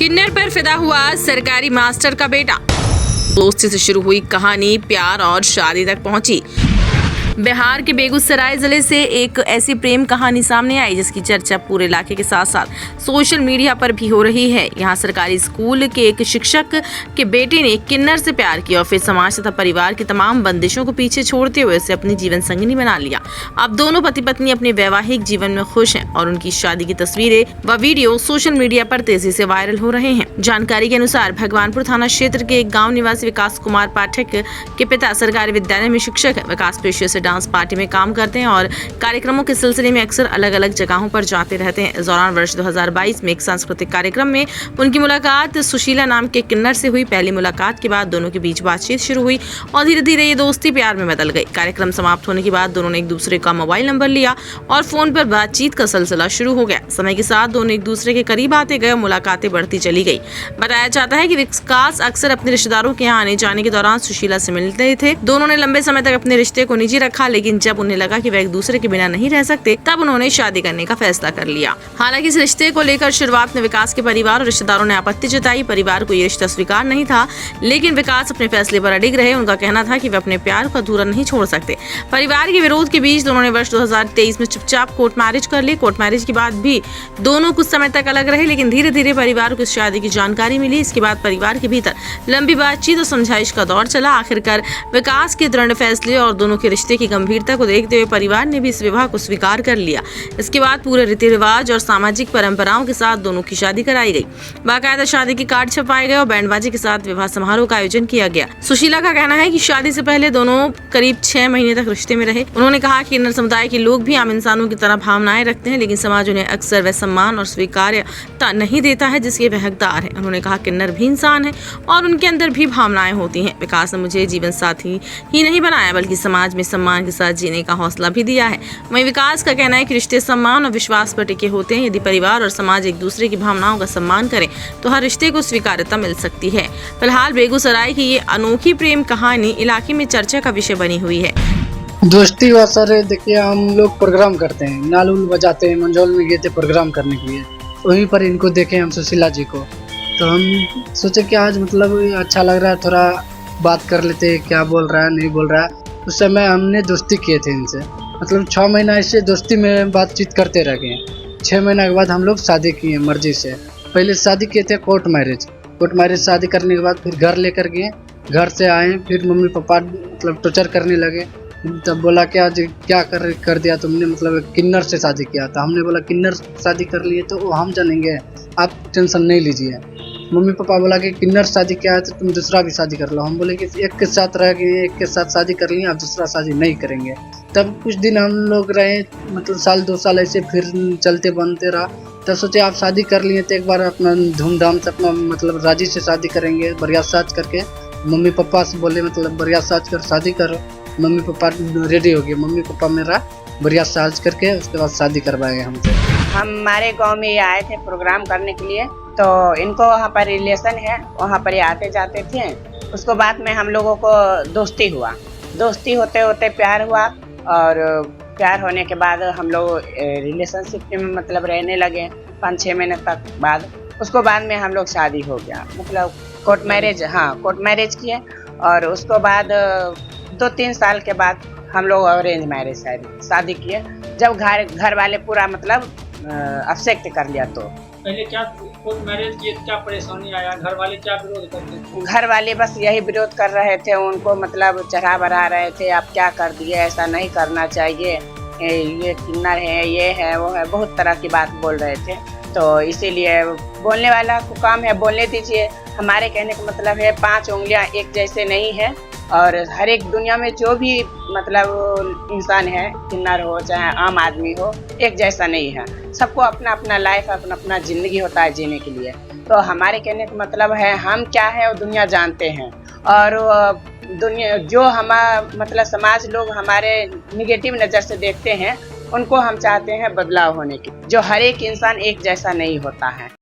किन्नर पर फिदा हुआ सरकारी मास्टर का बेटा। दोस्ती से शुरू हुई कहानी प्यार और शादी तक पहुंची। बिहार के बेगूसराय जिले से एक ऐसी प्रेम कहानी सामने आई जिसकी चर्चा पूरे इलाके के साथ साथ सोशल मीडिया पर भी हो रही है। यहाँ सरकारी स्कूल के एक शिक्षक के बेटे ने किन्नर से प्यार किया और फिर समाज तथा परिवार की तमाम बंदिशों को पीछे छोड़ते हुए उसे अपनी जीवन संगिनी बना लिया। अब दोनों पति पत्नी अपने वैवाहिक जीवन में खुश हैं और उनकी शादी की तस्वीरें व वीडियो सोशल मीडिया पर तेजी से वायरल हो रहे हैं। जानकारी के अनुसार भगवानपुर थाना क्षेत्र के एक गाँव निवासी विकास कुमार पाठक के पिता सरकारी विद्यालय में शिक्षक है। विकास पेशे से डांस पार्टी में काम करते हैं और कार्यक्रमों के सिलसिले में अक्सर अलग अलग जगहों पर जाते रहते हैं। इस दौरान वर्ष 2022 में एक सांस्कृतिक कार्यक्रम में उनकी मुलाकात सुशीला नाम के किन्नर से हुई। पहली मुलाकात के बाद दोनों के बीच बातचीत शुरू हुई और धीरे धीरे ये दोस्ती प्यार में बदल गई। कार्यक्रम समाप्त होने के बाद दोनों ने एक दूसरे का मोबाइल नंबर लिया और फोन पर बातचीत का सिलसिला शुरू हो गया। समय के साथ दोनों एक दूसरे के करीब आते गए, मुलाकातें बढ़ती चली गई। बताया जाता है कि विकास अक्सर अपने रिश्तेदारों के यहाँ आने जाने के दौरान सुशीला से मिलते थे। दोनों ने लंबे समय तक अपने रिश्ते को निजी रखा, लेकिन जब उन्हें लगा कि वे एक दूसरे के बिना नहीं रह सकते तब उन्होंने शादी करने का फैसला कर लिया। हालांकि इस रिश्ते को लेकर शुरुआत में विकास के परिवार और रिश्तेदारों ने आपत्ति जताई। परिवार को ये रिश्ता स्वीकार नहीं था, लेकिन विकास अपने फैसले पर अडिग रहे। उनका कहना था कि वे अपने प्यार को अधूरा नहीं छोड़ सकते। परिवार के विरोध के बीच दोनों ने वर्ष 2023 में चुपचाप कोर्ट मैरिज कर ली। कोर्ट मैरिज के बाद भी दोनों कुछ समय तक अलग रहे, लेकिन धीरे धीरे परिवार को इस शादी की जानकारी मिली। इसके बाद परिवार के भीतर लंबी बातचीत और समझाइश का दौर चला। आखिरकार विकास के दृढ़ फैसले और दोनों के रिश्ते की गंभीरता को देखते हुए परिवार ने भी इस विवाह को स्वीकार कर लिया। इसके बाद पूरे रीति रिवाज और सामाजिक परंपराओं के साथ दोनों की शादी कराई गई। बाकायदा शादी के कार्ड छपाए गए और बैंडबाजी के साथ विवाह समारोह का आयोजन किया गया। सुशीला का कहना है कि शादी से पहले दोनों करीब 6 महीने तक रिश्ते में रहे। उन्होंने कहा कि किन्नर समुदाय के लोग भी आम इंसानों की तरह भावनाएं रखते हैं, लेकिन समाज उन्हें अक्सर वह सम्मान और स्वीकार्यता नहीं देता है जिसके वह हकदार है। उन्होंने कहा किन्नर भी इंसान है और उनके अंदर भी भावनाएं होती हैं। विकास ने मुझे जीवन साथी ही नहीं बनाया, बल्कि समाज में सम्मान के साथ जीने का हौसला भी दिया है। वहीं विकास का कहना है कि रिश्ते सम्मान और विश्वास पर टिके होते हैं। यदि परिवार और समाज एक दूसरे की भावनाओं का सम्मान करें तो हर रिश्ते को स्वीकार्यता मिल सकती है। फिलहाल बेगूसराय की ये अनोखी प्रेम कहानी इलाके में चर्चा का विषय बनी हुई है। दोस्ती हुआ सर, देखिए हम लोग प्रोग्राम करते हैं, नाल उल बजाते हैं। मंझौल में गए थे प्रोग्राम करने के लिए, वहीं पर इनको देखे हम सुशीला जी को, तो हम सोचे कि आज मतलब अच्छा लग रहा है, थोड़ा बात कर लेते हैं, क्या बोल रहा है नहीं बोल रहा है। उस समय हमने दोस्ती किए थे इनसे, मतलब 6 महीना ऐसे दोस्ती में बातचीत करते रह गए। 6 महीना के बाद हम लोग शादी किए मर्जी से। पहले शादी किए थे कोर्ट मैरिज शादी करने के बाद फिर घर लेकर गए। घर से आए, फिर मम्मी पापा मतलब टॉर्चर करने लगे। तब बोला क्या कर दिया तुमने, मतलब किन्नर से शादी किया था। हमने बोला किन्नर शादी कर लिए तो हम जानेंगे, आप टेंशन नहीं लीजिए। मम्मी पापा बोला कि किन्नर शादी किया है तो तुम दूसरा भी शादी कर लो। हम बोले कि एक के साथ रह गए, एक के साथ शादी कर लिए, आप दूसरा शादी नहीं करेंगे। तब कुछ दिन हम लोग रहे, मतलब 1-2 साल ऐसे, फिर चलते बनते रहा। तब सोचे आप शादी कर लिए तो एक बार अपना धूमधाम से अपना मतलब राजी से शादी करेंगे, बढ़िया साज करके। मम्मी पापा से बोले मतलब बढ़िया साज कर शादी करो। मम्मी पापा रेडी हो गए। मम्मी पापा मेरा बढ़िया साज करके उसके बाद शादी करवाएंगे हमसे। हमारे गांव में ये आए थे प्रोग्राम करने के लिए, तो इनको वहाँ पर रिलेशन है, वहाँ पर ये आते जाते थे। उसको बाद में हम लोगों को दोस्ती हुआ, दोस्ती होते होते प्यार हुआ, और प्यार होने के बाद हम लोग रिलेशनशिप में मतलब रहने लगे 5-6 महीने तक बाद। उसको बाद में हम लोग शादी हो गया, मतलब कोर्ट मैरिज किए। और उसको बाद 2-3 साल के बाद हम लोग अरेंज मैरिज शादी किए। जब घर वाले पूरा मतलब एक्सेप्ट कर लिया। तो पहले क्या कोर्ट मैरिज किए, क्या परेशानी आया, घर वाले क्या विरोध करते थे? घर वाले बस यही विरोध कर रहे थे, उनको मतलब चढ़ा बढ़ा रहे थे, आप क्या कर दिए, ऐसा नहीं करना चाहिए, ये किन्नर है, ये है, वो है, बहुत तरह की बात बोल रहे थे। तो इसीलिए बोलने वाला को काम है, बोलने दीजिए। हमारे कहने का मतलब है 5 उंगलियां एक जैसे नहीं है, और हर एक दुनिया में जो भी मतलब इंसान है, किन्नर हो चाहे आम आदमी हो, एक जैसा नहीं है। सबको अपना अपना लाइफ, अपना अपना जिंदगी होता है जीने के लिए। तो हमारे कहने का मतलब है हम क्या है वो दुनिया जानते हैं, और दुनिया जो मतलब समाज लोग हमारे निगेटिव नज़र से देखते हैं, उनको हम चाहते हैं बदलाव होने की। जो हर एक इंसान एक जैसा नहीं होता है।